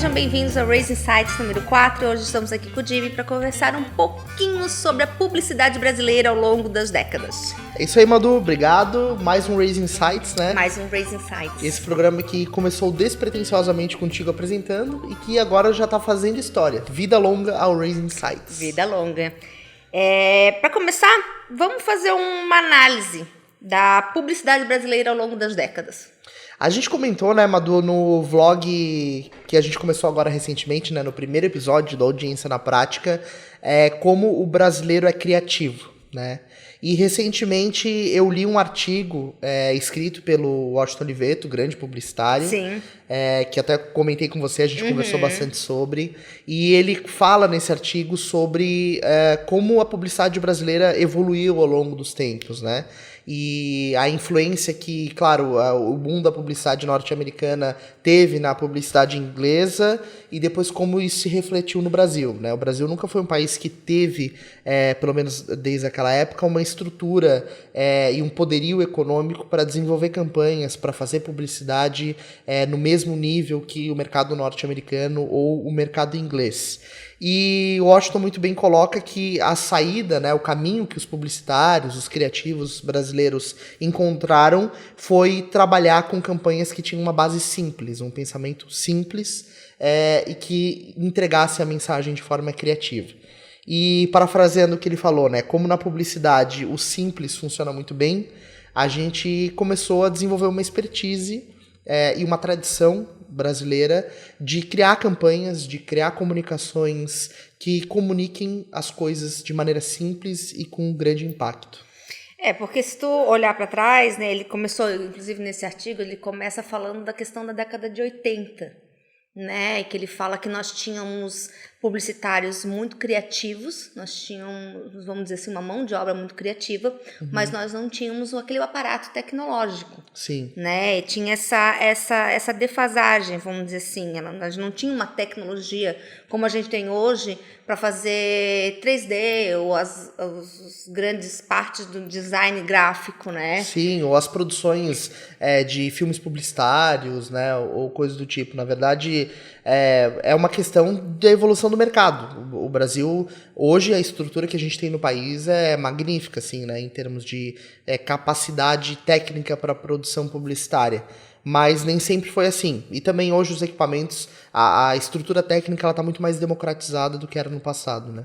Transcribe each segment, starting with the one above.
sejam bem-vindos ao Raising Insights número 4. Hoje estamos aqui com o Jimmy para conversar um pouquinho sobre a publicidade brasileira ao longo das décadas. É isso aí, Madu, obrigado. Mais um Raising Insights, né? Mais um Raising Insights. Esse programa que começou despretensiosamente contigo apresentando e que agora já tá fazendo história. Vida longa ao Raising Insights. Vida longa. Para começar, vamos fazer uma análise da publicidade brasileira ao longo das décadas. A gente comentou, né, Madu, no vlog que a gente começou agora recentemente, né, no primeiro episódio da Audiência na Prática, como o brasileiro é criativo, né? E recentemente eu li um artigo escrito pelo Washington Oliveto, grande publicitário. Sim. Que até comentei com você, a gente conversou bastante sobre. E ele fala nesse artigo sobre como a publicidade brasileira evoluiu ao longo dos tempos, né? E a influência que, claro, o boom da publicidade norte-americana teve na publicidade inglesa e depois como isso se refletiu no Brasil, né? O Brasil nunca foi um país que teve, pelo menos desde aquela época, uma estrutura e um poderio econômico para desenvolver campanhas, para fazer publicidade no mesmo nível que o mercado norte-americano ou o mercado inglês. E o Washington muito bem coloca que a saída, né, o caminho que os publicitários, os criativos brasileiros encontraram foi trabalhar com campanhas que tinham uma base simples, um pensamento simples e que entregasse a mensagem de forma criativa. E parafraseando o que ele falou, né, como na publicidade o simples funciona muito bem, a gente começou a desenvolver uma expertise e uma tradição brasileira de criar campanhas, de criar comunicações que comuniquem as coisas de maneira simples e com grande impacto. Porque se tu olhar para trás, né, ele começou, inclusive nesse artigo, ele começa falando da questão da década de 80, né, e que ele fala que nós tínhamos publicitários muito criativos, nós tínhamos, vamos dizer assim, uma mão de obra muito criativa, mas nós não tínhamos aquele aparato tecnológico. Sim. Né? E tinha essa defasagem, vamos dizer assim, nós não tínhamos uma tecnologia como a gente tem hoje para fazer 3D ou as grandes partes do design gráfico, né? Sim, ou as produções de filmes publicitários, né, ou coisas do tipo. Na verdade, é uma questão da evolução do mercado. O Brasil, hoje, a estrutura que a gente tem no país é magnífica, assim, né, em termos de capacidade técnica para produção publicitária. Mas nem sempre foi assim. E também hoje os equipamentos, a estrutura técnica está muito mais democratizada do que era no passado, né?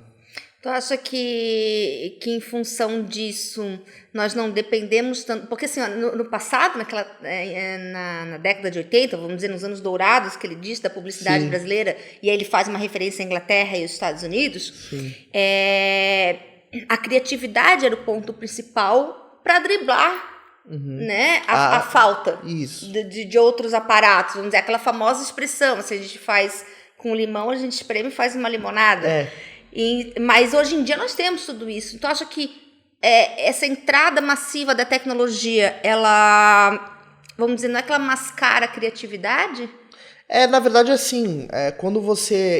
Tu acha que em função disso nós não dependemos tanto... Porque assim, no passado, na década de 80, vamos dizer, nos anos dourados, que ele diz da publicidade brasileira, e aí ele faz uma referência à Inglaterra e aos Estados Unidos, a criatividade era o ponto principal para driblar né, a falta de outros aparatos. Vamos dizer, aquela famosa expressão, se a gente faz com limão, a gente espreme e faz uma limonada. Mas hoje em dia nós temos tudo isso. Então, acho que essa entrada massiva da tecnologia, ela, vamos dizer, não é que ela mascara a criatividade? Na verdade, assim, quando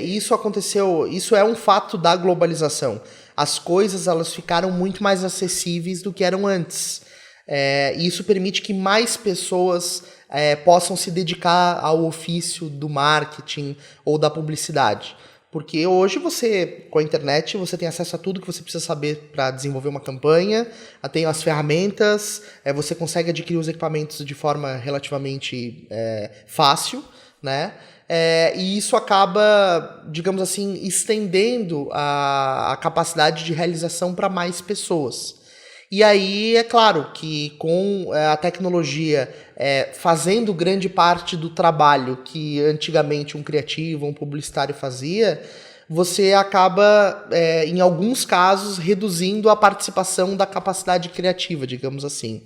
isso aconteceu, isso é um fato da globalização. As coisas, elas ficaram muito mais acessíveis do que eram antes. E isso permite que mais pessoas possam se dedicar ao ofício do marketing ou da publicidade. Porque hoje com a internet, você tem acesso a tudo que você precisa saber para desenvolver uma campanha, tem as ferramentas, você consegue adquirir os equipamentos de forma relativamente fácil, né? E isso acaba, digamos assim, estendendo a capacidade de realização para mais pessoas. E aí, é claro que com a tecnologia fazendo grande parte do trabalho que antigamente um criativo, um publicitário fazia, você acaba, em alguns casos, reduzindo a participação da capacidade criativa, digamos assim.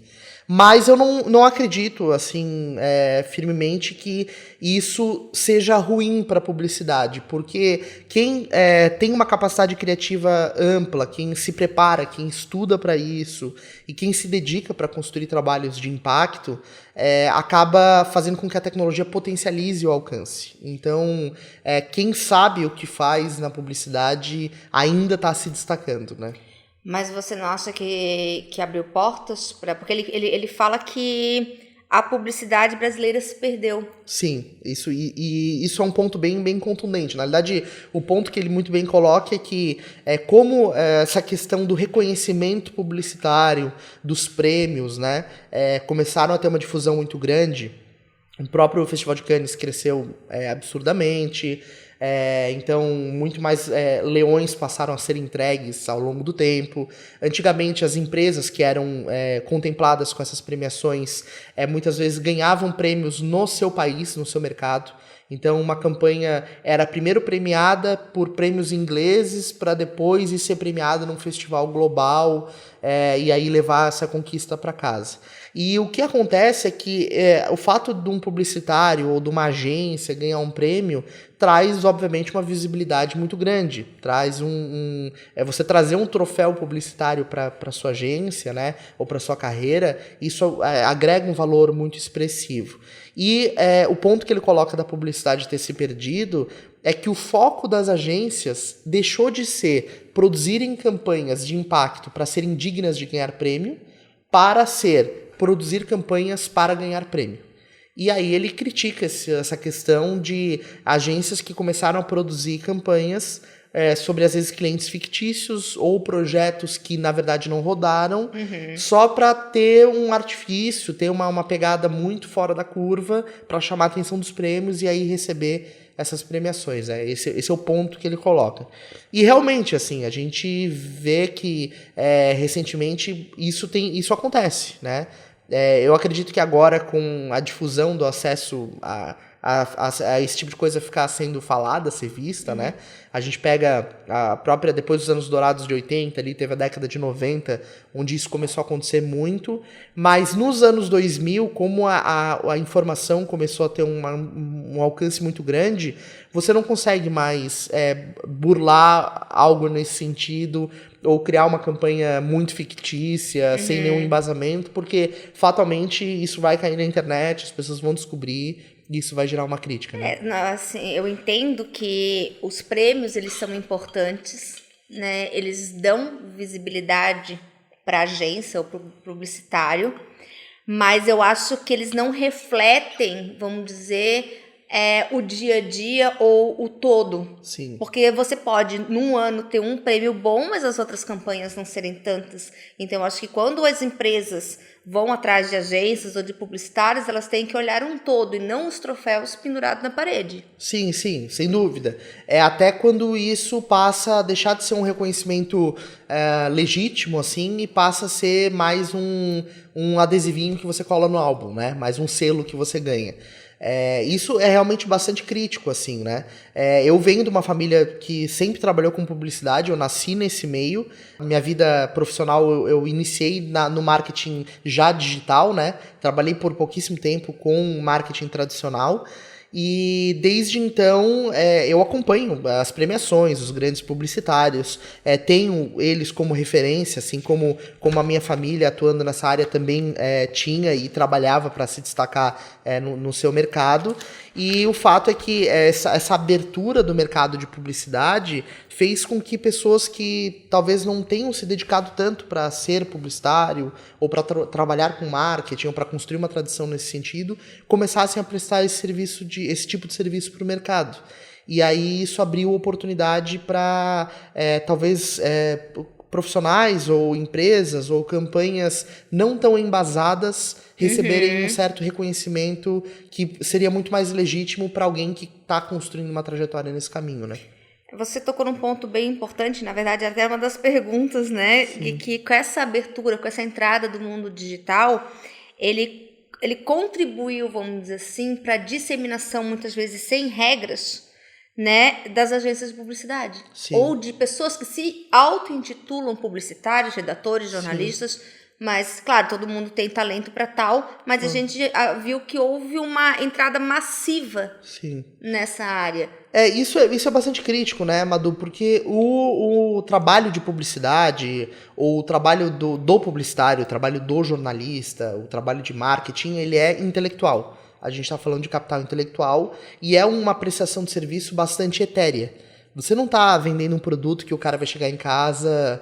Mas eu não acredito, assim, firmemente que isso seja ruim para a publicidade, porque quem tem uma capacidade criativa ampla, quem se prepara, quem estuda para isso e quem se dedica para construir trabalhos de impacto, acaba fazendo com que a tecnologia potencialize o alcance. Então, quem sabe o que faz na publicidade ainda está se destacando, né? Mas você não acha que abriu portas para... Porque ele fala que a publicidade brasileira se perdeu. Sim, isso é um ponto bem contundente. Na verdade, o ponto que ele muito bem coloca é que como essa questão do reconhecimento publicitário, dos prêmios, né, começaram a ter uma difusão muito grande. O próprio Festival de Cannes cresceu absurdamente. Então, muito mais leões passaram a ser entregues ao longo do tempo. Antigamente, as empresas que eram contempladas com essas premiações muitas vezes ganhavam prêmios no seu país, no seu mercado. Então, uma campanha era primeiro premiada por prêmios ingleses para depois ir ser premiada num festival global e aí levar essa conquista para casa. E o que acontece é que o fato de um publicitário ou de uma agência ganhar um prêmio traz, obviamente, uma visibilidade muito grande. Traz você trazer um troféu publicitário para sua agência, né, ou para sua carreira, isso agrega um valor muito expressivo. E o ponto que ele coloca da publicidade ter se perdido é que o foco das agências deixou de ser produzirem campanhas de impacto para serem dignas de ganhar prêmio, para ser produzir campanhas para ganhar prêmio. E aí ele critica essa questão de agências que começaram a produzir campanhas sobre, às vezes, clientes fictícios ou projetos que, na verdade, não rodaram, só para ter um artifício, ter uma pegada muito fora da curva para chamar a atenção dos prêmios e aí receber essas premiações. Esse é o ponto que ele coloca. E realmente, assim, a gente vê que recentemente isso acontece, né? Eu acredito que agora, com a difusão do acesso a esse tipo de coisa ficar sendo falada, ser vista, né? A gente pega a própria, depois dos anos dourados de 80, ali teve a década de 90, onde isso começou a acontecer muito, mas nos anos 2000, como a informação começou a ter um alcance muito grande, você não consegue mais burlar algo nesse sentido, ou criar uma campanha muito fictícia, sem nenhum embasamento, porque fatalmente isso vai cair na internet, as pessoas vão descobrir, e isso vai gerar uma crítica, né? Assim, eu entendo que os prêmios, eles são importantes, né? Eles dão visibilidade para a agência ou para o publicitário, mas eu acho que eles não refletem, vamos dizer, o dia a dia ou o todo. Sim. Porque você pode, num ano, ter um prêmio bom, mas as outras campanhas não serem tantas. Então, eu acho que quando as empresas vão atrás de agências ou de publicitários, elas têm que olhar um todo e não os troféus pendurados na parede. Sim, sem dúvida. Até quando isso passa a deixar de ser um reconhecimento legítimo, assim, e passa a ser mais um adesivinho que você cola no álbum, né? Mais um selo que você ganha. Isso é realmente bastante crítico, assim, né? Eu venho de uma família que sempre trabalhou com publicidade, eu nasci nesse meio. Minha vida profissional eu iniciei no marketing já digital, né? Trabalhei por pouquíssimo tempo com marketing tradicional. E desde então eu acompanho as premiações, os grandes publicitários, tenho eles como referência, assim como a minha família atuando nessa área também tinha e trabalhava para se destacar no seu mercado. E o fato é que essa abertura do mercado de publicidade fez com que pessoas que talvez não tenham se dedicado tanto para ser publicitário ou para trabalhar com marketing ou para construir uma tradição nesse sentido, começassem a prestar esse tipo de serviço para o mercado. E aí isso abriu oportunidade para talvez profissionais ou empresas ou campanhas não tão embasadas receberem um certo reconhecimento que seria muito mais legítimo para alguém que está construindo uma trajetória nesse caminho, né? Você tocou num ponto bem importante, na verdade, até uma das perguntas, né? Que com essa abertura, com essa entrada do mundo digital, ele contribuiu, vamos dizer assim, para a disseminação, muitas vezes sem regras, né, das agências de publicidade. Sim. Ou de pessoas que se auto-intitulam publicitários, redatores, jornalistas. Sim. Mas, claro, todo mundo tem talento para tal, mas a gente viu que houve uma entrada massiva nessa área. Isso é bastante crítico, né, Madu? Porque o trabalho de publicidade, ou o trabalho do publicitário, o trabalho do jornalista, o trabalho de marketing, ele é intelectual. A gente está falando de capital intelectual e é uma prestação de serviço bastante etérea. Você não está vendendo um produto que o cara vai chegar em casa,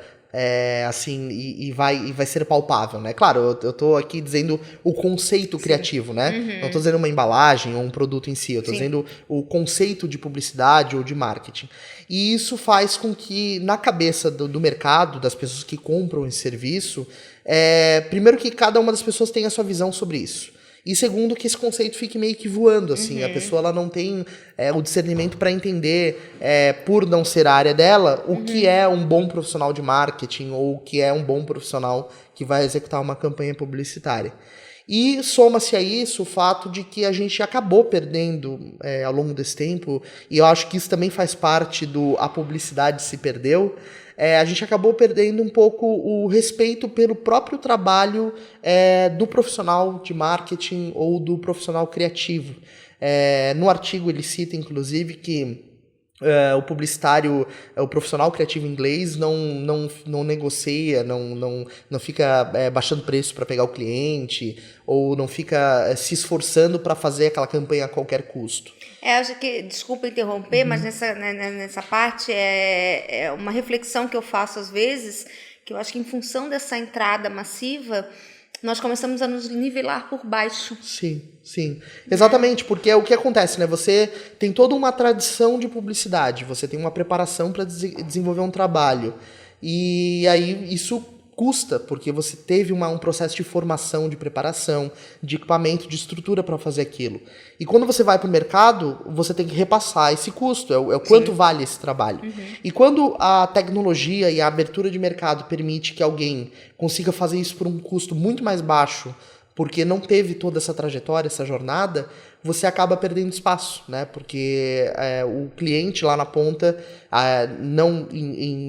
assim, e vai ser palpável, né? Claro, eu tô aqui dizendo o conceito criativo, né? Não tô dizendo uma embalagem ou um produto em si, eu tô dizendo o conceito de publicidade ou de marketing. E isso faz com que, na cabeça do mercado, das pessoas que compram esse serviço, primeiro que cada uma das pessoas tenha a sua visão sobre isso. E segundo, que esse conceito fique meio que voando, assim. A pessoa ela não tem o discernimento para entender, por não ser a área dela, o que é um bom profissional de marketing ou o que é um bom profissional que vai executar uma campanha publicitária. E soma-se a isso o fato de que a gente acabou perdendo ao longo desse tempo, e eu acho que isso também faz parte do a publicidade se perdeu, a gente acabou perdendo um pouco o respeito pelo próprio trabalho do profissional de marketing ou do profissional criativo. No artigo ele cita, inclusive, que o publicitário, o profissional criativo inglês não negocia, não fica baixando preço para pegar o cliente, ou não fica se esforçando para fazer aquela campanha a qualquer custo. Acho que, desculpa interromper, mas nessa parte é uma reflexão que eu faço às vezes, que eu acho que em função dessa entrada massiva, nós começamos a nos nivelar por baixo. Sim. Exatamente, porque é o que acontece, né? Você tem toda uma tradição de publicidade, você tem uma preparação para desenvolver um trabalho. E aí isso custa, porque você teve um processo de formação, de preparação, de equipamento, de estrutura para fazer aquilo. E quando você vai para o mercado, você tem que repassar esse custo, é o quanto vale esse trabalho. E quando a tecnologia e a abertura de mercado permite que alguém consiga fazer isso por um custo muito mais baixo, porque não teve toda essa trajetória, essa jornada, você acaba perdendo espaço, né? Porque o cliente lá na ponta, não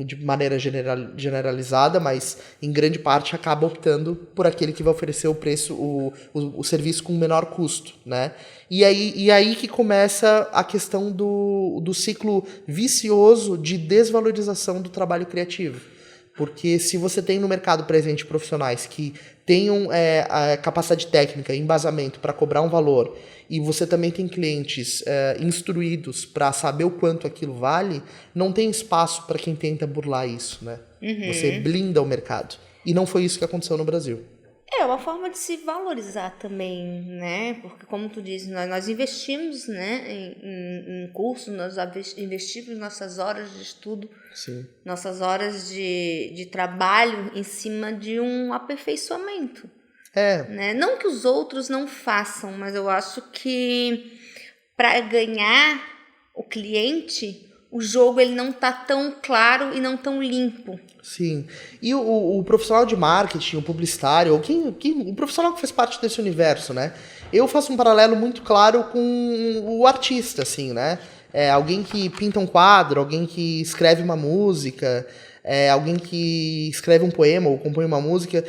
de maneira generalizada, mas em grande parte acaba optando por aquele que vai oferecer o preço, o serviço com menor custo, né? E aí que começa a questão do ciclo vicioso de desvalorização do trabalho criativo. Porque se você tem no mercado presente profissionais que tenham a capacidade técnica e embasamento para cobrar um valor, e você também tem clientes instruídos para saber o quanto aquilo vale, não tem espaço para quem tenta burlar isso, né? Você blinda o mercado. E não foi isso que aconteceu no Brasil. É uma forma de se valorizar também, né? Porque, como tu disse, nós investimos, né, em cursos, nós investimos nossas horas de estudo, nossas horas de trabalho em cima de um aperfeiçoamento. Né? Não que os outros não façam, mas eu acho que para ganhar o cliente, o jogo ele não está tão claro e não tão limpo. Sim. E o profissional de marketing, o publicitário, ou o profissional que faz parte desse universo, né? Eu faço um paralelo muito claro com o artista, assim, né? Alguém que pinta um quadro, alguém que escreve uma música, alguém que escreve um poema ou compõe uma música.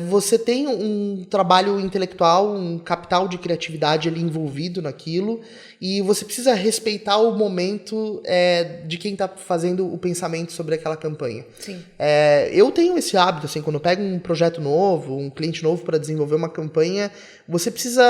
Você tem um trabalho intelectual, um capital de criatividade ali envolvido naquilo, e você precisa respeitar o momento de quem está fazendo o pensamento sobre aquela campanha. Sim. Eu tenho esse hábito, assim, quando eu pego um projeto novo, um cliente novo para desenvolver uma campanha, você precisa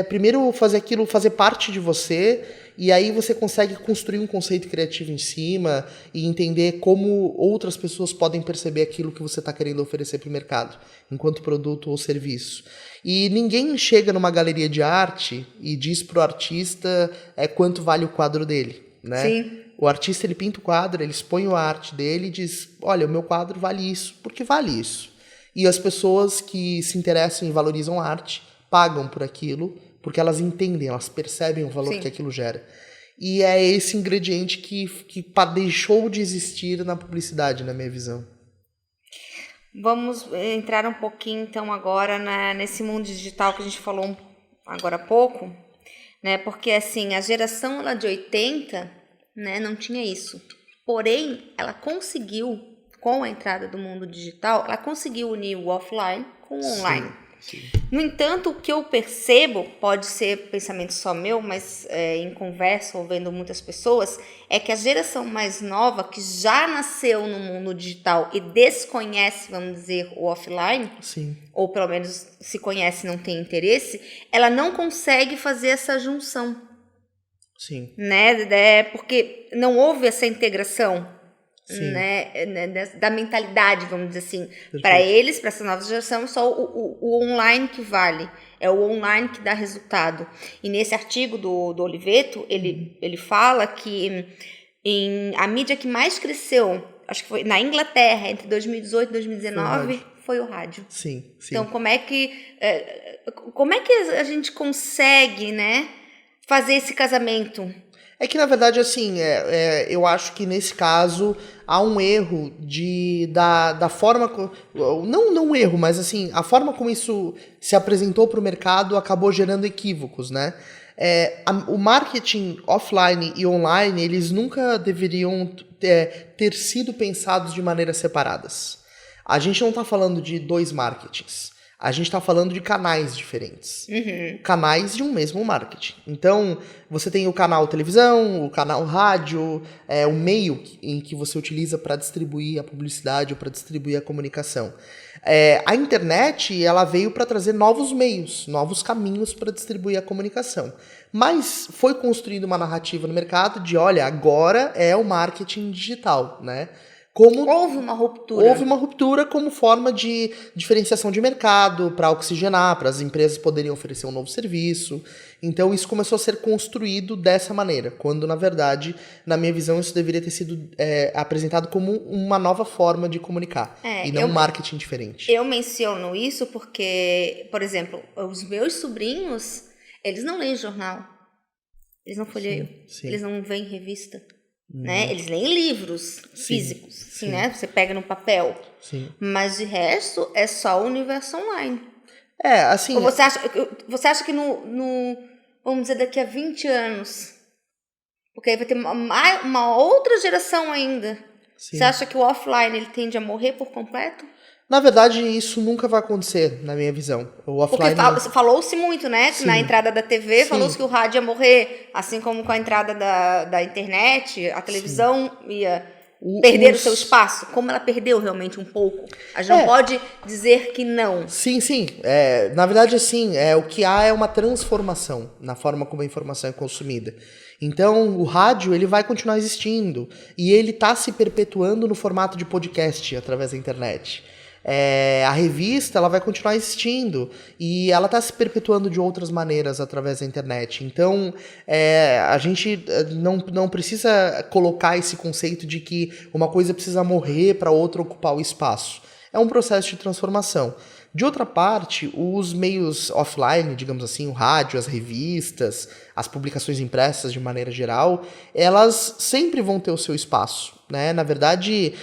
primeiro fazer aquilo fazer parte de você, e aí você consegue construir um conceito criativo em cima e entender como outras pessoas podem perceber aquilo que você está querendo oferecer para o mercado, enquanto produto ou serviço. E ninguém chega numa galeria de arte e diz pro artista quanto vale o quadro dele, né? Sim. O artista ele pinta o quadro, ele expõe a arte dele e diz, olha, o meu quadro vale isso, porque vale isso. E as pessoas que se interessam e valorizam a arte pagam por aquilo, porque elas entendem, elas percebem o valor que aquilo gera. E é esse ingrediente que deixou de existir na publicidade, na minha visão. Vamos entrar um pouquinho, então, agora nesse mundo digital que a gente falou agora há pouco, né? Porque, assim, a geração lá de 80, né, não tinha isso. Porém, ela conseguiu, com a entrada do mundo digital, ela conseguiu unir o offline com o online. Sim. No entanto, o que eu percebo, pode ser pensamento só meu, mas em conversa, ouvindo muitas pessoas, é que a geração mais nova, que já nasceu no mundo digital e desconhece, vamos dizer, o offline, ou pelo menos se conhece e não tem interesse, ela não consegue fazer essa junção. Sim. Né? Porque não houve essa integração. né, da mentalidade, vamos dizer assim. Para eles, para essa nova geração, só o online que vale. É o online que dá resultado. E nesse artigo do Oliveto, ele fala que a mídia que mais cresceu, acho que foi na Inglaterra, entre 2018 e 2019, foi o rádio. Sim. Então, como é que a gente consegue, né, fazer esse casamento? É que, na verdade, assim, eu acho que nesse caso há um erro da forma... Não um erro, mas assim, a forma como isso se apresentou para o mercado acabou gerando equívocos, né? O marketing offline e online, eles nunca deveriam ter sido pensados de maneiras separadas. A gente não está falando de dois marketings. A gente está falando de canais diferentes. Canais de um mesmo marketing. Então, você tem o canal televisão, o canal rádio, o meio em que você utiliza para distribuir a publicidade ou para distribuir a comunicação. A internet, ela veio para trazer novos meios, novos caminhos para distribuir a comunicação. Mas foi construída uma narrativa no mercado de, olha, agora é o marketing digital, né? Houve uma ruptura. Houve uma ruptura como forma de diferenciação de mercado, para oxigenar, para as empresas poderem oferecer um novo serviço. Então isso começou a ser construído dessa maneira, quando na verdade, na minha visão, isso deveria ter sido apresentado como uma nova forma de comunicar, e não um marketing diferente. Eu menciono isso porque, por exemplo, os meus sobrinhos, eles não leem jornal, eles não folheiam, eles não veem revista. Né? Eles leem livros físicos, né? Você pega no papel. Mas de resto é só o universo online. Assim. Ou você acha que vamos dizer, daqui a 20 anos, porque aí vai ter uma outra geração ainda. Você acha que o offline ele tende a morrer por completo? Na verdade, isso nunca vai acontecer, na minha visão. O offline... Porque falou-se muito, né? Na entrada da TV, falou-se que o rádio ia morrer, assim como com a entrada da internet, a televisão ia perder o seu espaço. Como ela perdeu realmente um pouco. A gente não pode dizer que não. Sim. Na verdade, assim, o que há é uma transformação na forma como a informação é consumida. Então, o rádio ele vai continuar existindo e ele está se perpetuando no formato de podcast através da internet. A revista ela vai continuar existindo e ela está se perpetuando de outras maneiras através da internet. Então, a gente não precisa colocar esse conceito de que uma coisa precisa morrer para outra ocupar o espaço. É um processo de transformação. De outra parte, os meios offline, digamos assim, o rádio, as revistas, as publicações impressas de maneira geral, elas sempre vão ter o seu espaço, né? Na verdade,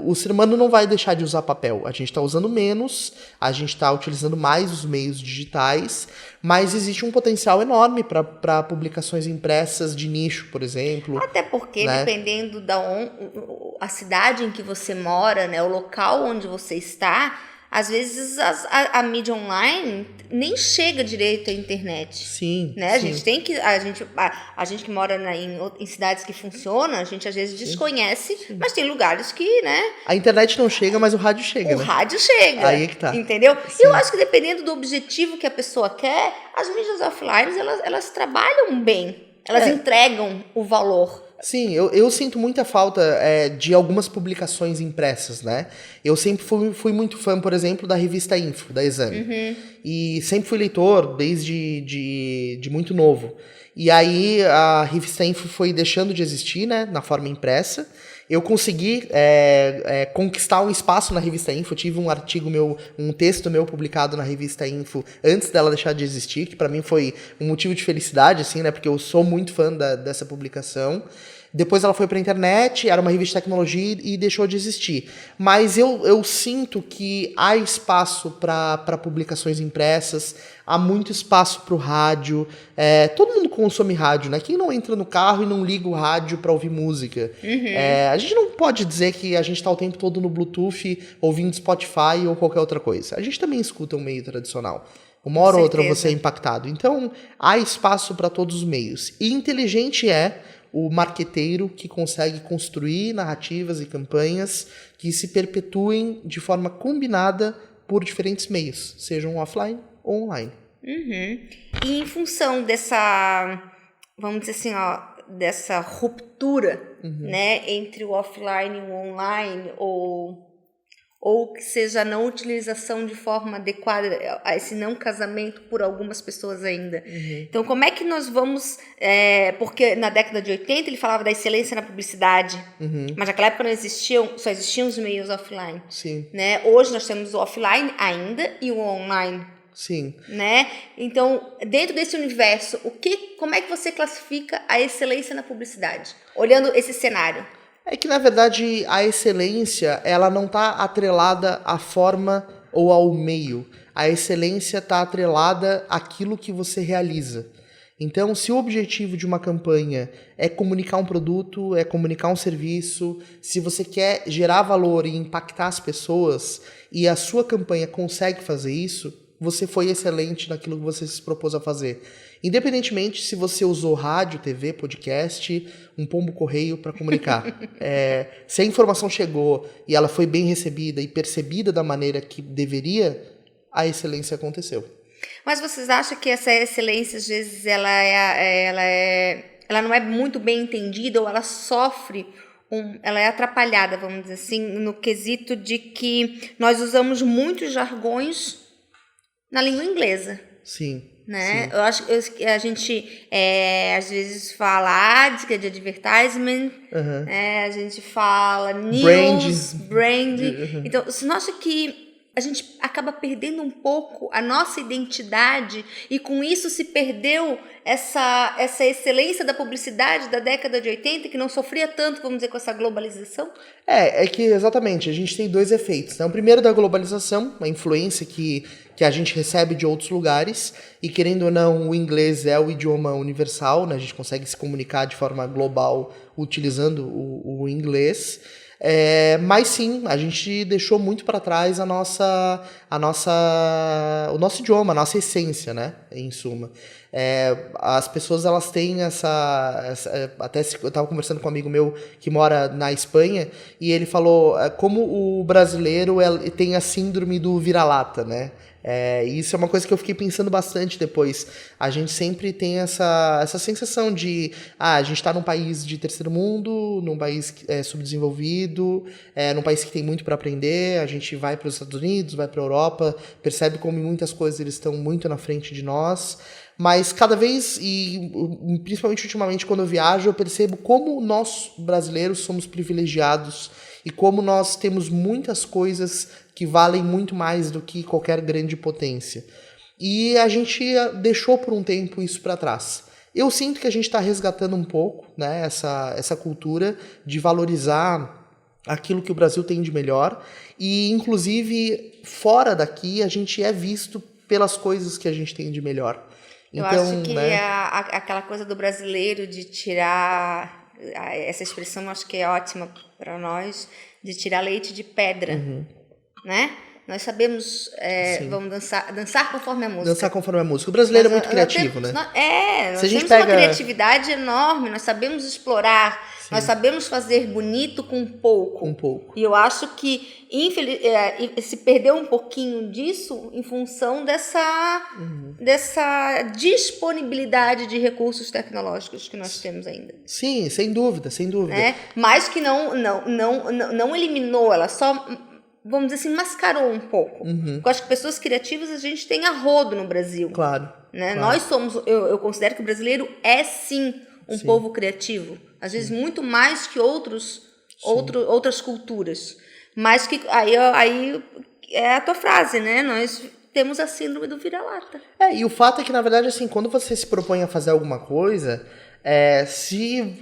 o ser humano não vai deixar de usar papel. A gente está usando menos, a gente está utilizando mais os meios digitais, mas existe um potencial enorme para publicações impressas de nicho, por exemplo. Até porque, né? Dependendo a cidade em que você mora, né, o local onde você está, às vezes a mídia online nem chega direito à internet. Sim. Né? A gente tem que. A gente que mora em cidades que funcionam, a gente às vezes desconhece, mas tem lugares que, né? A internet não chega, mas o rádio chega. O rádio chega. Aí é que tá. Entendeu? E eu acho que dependendo do objetivo que a pessoa quer, as mídias offline elas trabalham bem. Elas entregam o valor. Sim, eu sinto muita falta de algumas publicações impressas, né? Eu sempre fui muito fã, por exemplo, da revista Info, da Exame. E sempre fui leitor desde de muito novo. E aí a revista Info foi deixando de existir, né, na forma impressa. Eu consegui conquistar um espaço na revista Info. Eu tive um texto meu publicado na revista Info antes dela deixar de existir, que para mim foi um motivo de felicidade, assim, né? Porque eu sou muito fã dessa publicação. Depois ela foi para a internet, era uma revista de tecnologia e deixou de existir. Mas eu sinto que há espaço para publicações impressas, há muito espaço para o rádio. Todo mundo consome rádio, né? Quem não entra no carro e não liga o rádio para ouvir música? A gente não pode dizer que a gente está o tempo todo no Bluetooth, ouvindo Spotify ou qualquer outra coisa. A gente também escuta um meio tradicional. Uma hora ou outra você é impactado. Então, há espaço para todos os meios. E inteligente é o marqueteiro que consegue construir narrativas e campanhas que se perpetuem de forma combinada por diferentes meios, sejam offline ou online. E em função dessa, vamos dizer assim, dessa ruptura, né, entre o offline e o online, ou que seja a não utilização de forma adequada a esse não casamento por algumas pessoas ainda. Então, como é que nós vamos... porque na década de 80 ele falava da excelência na publicidade, mas naquela época só existiam os meios offline. Sim. Né? Hoje nós temos o offline ainda e o online. Sim. Né? Então, dentro desse universo, como é que você classifica a excelência na publicidade? Olhando esse cenário. É que, na verdade, a excelência, ela não está atrelada à forma ou ao meio. A excelência está atrelada àquilo que você realiza. Então, se o objetivo de uma campanha é comunicar um produto, é comunicar um serviço, se você quer gerar valor e impactar as pessoas, e a sua campanha consegue fazer isso, você foi excelente naquilo que você se propôs a fazer. Independentemente se você usou rádio, TV, podcast, um pombo-correio para comunicar. Se a informação chegou e ela foi bem recebida e percebida da maneira que deveria, a excelência aconteceu. Mas vocês acham que essa excelência, às vezes, ela não é muito bem entendida ou ela sofre, ela é atrapalhada, vamos dizer assim, no quesito de que nós usamos muitos jargões na língua inglesa. Sim. Né? Sim. Eu acho que a gente às vezes fala de advertisement, a gente fala news, brand. Então, você não acha que a gente acaba perdendo um pouco a nossa identidade e com isso se perdeu essa excelência da publicidade da década de 80 que não sofria tanto, vamos dizer, com essa globalização? É que exatamente, a gente tem dois efeitos, né? O primeiro da globalização, a influência que a gente recebe de outros lugares, e querendo ou não, o inglês é o idioma universal, né? A gente consegue se comunicar de forma global utilizando o inglês. Mas sim, a gente deixou muito para trás o nosso idioma, a nossa essência, né? Em suma. As pessoas, elas têm até eu estava conversando com um amigo meu que mora na Espanha, e ele falou como o brasileiro tem a síndrome do vira-lata, né? Isso é uma coisa que eu fiquei pensando bastante depois. A gente sempre tem essa sensação de a gente está num país de terceiro mundo, num país subdesenvolvido, num país que tem muito para aprender. A gente vai para os Estados Unidos, vai para a Europa, percebe como em muitas coisas eles estão muito na frente de nós. Mas cada vez, e principalmente ultimamente quando eu viajo, eu percebo como nós brasileiros somos privilegiados e como nós temos muitas coisas que valem muito mais do que qualquer grande potência. E a gente deixou por um tempo isso para trás. Eu sinto que a gente está resgatando um pouco, né, essa cultura de valorizar aquilo que o Brasil tem de melhor, e inclusive fora daqui a gente é visto pelas coisas que a gente tem de melhor. Então, eu acho que aquela coisa do brasileiro de tirar, essa expressão eu acho que é ótima para nós, de tirar leite de pedra, né? Nós sabemos, vamos dançar conforme a música. Dançar conforme a música. O brasileiro é muito criativo, né? Nós temos uma criatividade enorme, nós sabemos explorar, nós sabemos fazer bonito com pouco. Com pouco. E eu acho que se perdeu um pouquinho disso em função dessa disponibilidade de recursos tecnológicos que nós temos ainda. Sim, sem dúvida, sem dúvida. Mas que não eliminou, ela só... vamos dizer assim, mascarou um pouco. Eu acho que pessoas criativas a gente tem a rodo no Brasil. Claro. Né? Claro. Nós somos, eu considero que o brasileiro é sim um povo criativo. Às vezes muito mais que outras culturas. Mas que aí é a tua frase, né? Nós temos a síndrome do vira-lata. E o fato é que, na verdade, assim, quando você se propõe a fazer alguma coisa... se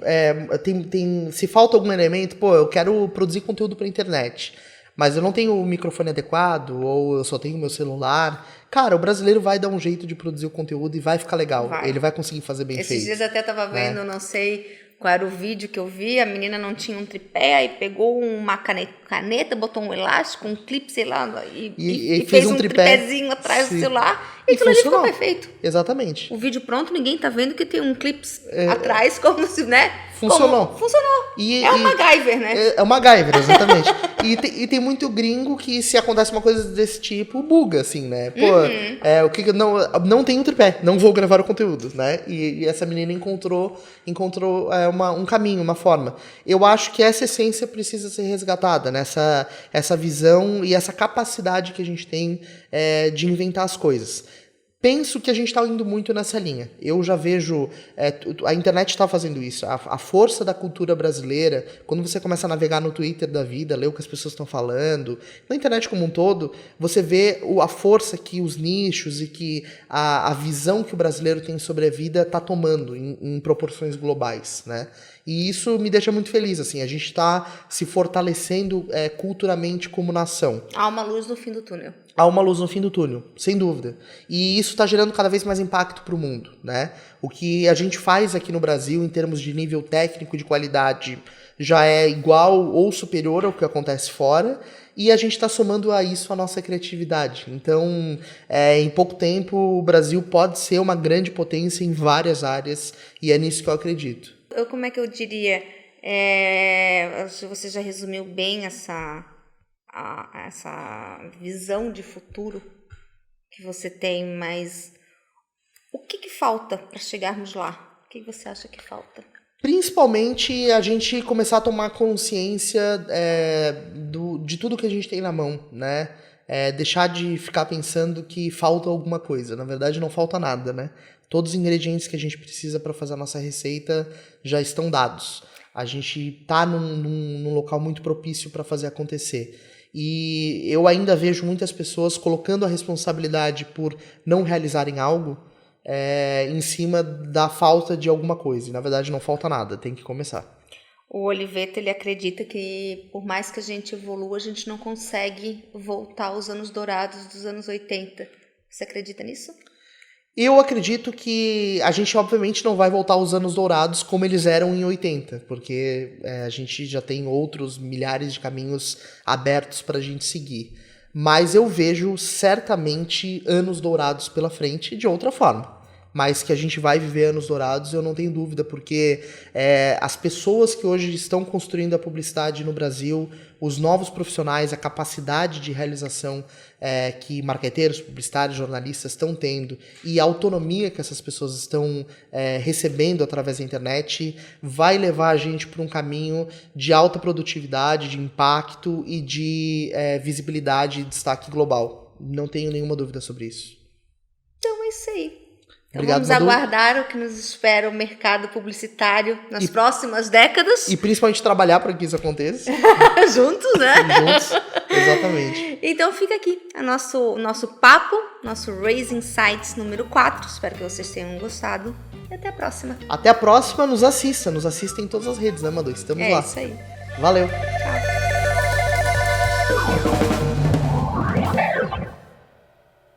falta algum elemento, eu quero produzir conteúdo para a internet, mas eu não tenho o microfone adequado, ou eu só tenho o meu celular. Cara, o brasileiro vai dar um jeito de produzir o conteúdo e vai ficar legal. Ele vai conseguir fazer bem feito. Esses dias até estava vendo, não sei qual era o vídeo que eu vi, a menina não tinha um tripé, aí pegou uma caneta, botou um elástico, um clipe, sei lá, e fez um tripézinho atrás do celular E aquilo ali ficou perfeito. Exatamente. O vídeo pronto, ninguém tá vendo que tem um clips atrás, como se, né? Funcionou. Funcionou. É o MacGyver, né? É o MacGyver, exatamente. e tem muito gringo que, se acontece uma coisa desse tipo, buga, assim, né? Pô, o que não tem um tripé, não vou gravar o conteúdo, né? E essa menina encontrou um caminho, uma forma. Eu acho que essa essência precisa ser resgatada, né? Essa visão e essa capacidade que a gente tem de inventar as coisas. Penso que a gente está indo muito nessa linha. Eu já vejo... a internet está fazendo isso. A força da cultura brasileira, quando você começa a navegar no Twitter da vida, ler o que as pessoas estão falando, na internet como um todo, você vê a força que os nichos e que a visão que o brasileiro tem sobre a vida está tomando em proporções globais, né? E isso me deixa muito feliz, assim. A gente está se fortalecendo culturalmente como nação. Há uma luz no fim do túnel. Há uma luz no fim do túnel, sem dúvida. E isso está gerando cada vez mais impacto para o mundo, né? O que a gente faz aqui no Brasil, em termos de nível técnico, de qualidade, já é igual ou superior ao que acontece fora, e a gente está somando a isso a nossa criatividade. Então, em pouco tempo, o Brasil pode ser uma grande potência em várias áreas, e é nisso que eu acredito. Como é que eu diria? Você já resumiu bem essa visão de futuro que você tem, mas o que falta para chegarmos lá? O que você acha que falta? Principalmente a gente começar a tomar consciência de tudo que a gente tem na mão, né? Deixar de ficar pensando que falta alguma coisa. Na verdade, não falta nada, né? Todos os ingredientes que a gente precisa para fazer a nossa receita já estão dados. A gente está num local muito propício para fazer acontecer. E eu ainda vejo muitas pessoas colocando a responsabilidade por não realizarem algo em cima da falta de alguma coisa. E, na verdade, não falta nada, tem que começar. O Oliveto, ele acredita que, por mais que a gente evolua, a gente não consegue voltar aos anos dourados dos anos 80. Você acredita nisso? Eu acredito que a gente, obviamente, não vai voltar aos anos dourados como eles eram em 80, porque a gente já tem outros milhares de caminhos abertos para a gente seguir. Mas eu vejo certamente anos dourados pela frente de outra forma. Mas que a gente vai viver anos dourados, eu não tenho dúvida, porque as pessoas que hoje estão construindo a publicidade no Brasil, os novos profissionais, a capacidade de realização que marqueteiros, publicitários, jornalistas estão tendo e a autonomia que essas pessoas estão recebendo através da internet vai levar a gente por um caminho de alta produtividade, de impacto e de visibilidade e destaque global. Não tenho nenhuma dúvida sobre isso. Então é isso aí. Então Obrigado, vamos aguardar o que nos espera o mercado publicitário nas próximas décadas. E principalmente trabalhar para que isso aconteça. Juntos, né? Juntos, exatamente. Então fica aqui o nosso papo, nosso Raising Sights número 4. Espero que vocês tenham gostado. E até a próxima. Até a próxima, nos assista em todas as redes, né, Madu? Estamos lá. É isso aí. Valeu. Tchau.